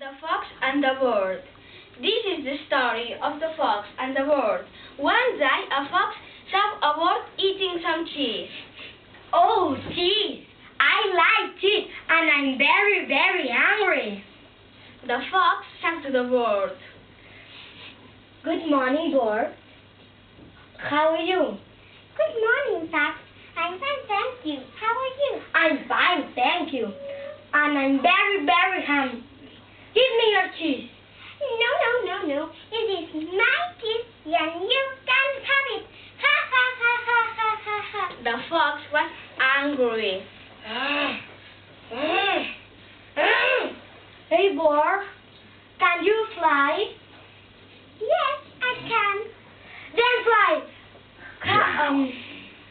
The Fox and the Bird. This is the story of the fox and the bird. One day a fox saw a bird eating some cheese. Oh, cheese! I like cheese and I'm very, very hungry. The fox said to the bird, Good morning, bird. How are you? Good morning, fox. I'm fine, thank you. How are you? I'm fine, thank you. And I'm very, very hungry. Give me your cheese. No. It is my cheese and you can have it. Ha ha ha ha ha ha ha. The fox was angry. Hey, bird. Can you fly? Yes, I can. Then fly.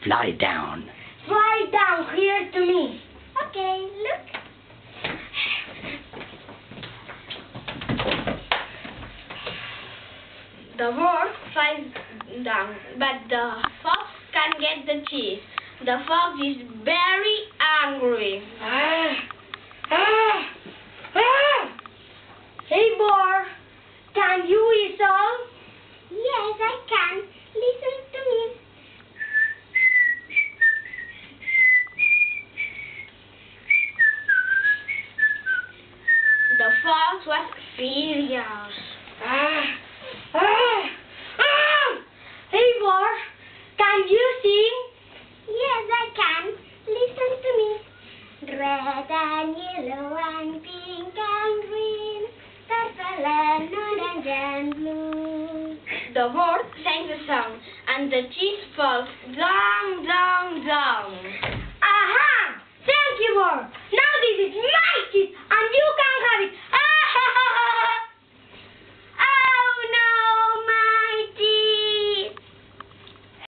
Fly down. Fly down here to me. Okay, look. The bird flies down, but the fox can't get the cheese. The fox is very angry. Hey, bird. Can you whistle? Yes, I can. Listen to me. The fox was furious. Hey, bird. Can you sing? Yes, I can. Listen to me. Red and yellow and pink and green, purple and orange and blue. The bird sang the song, and the cheese falls down, down, down.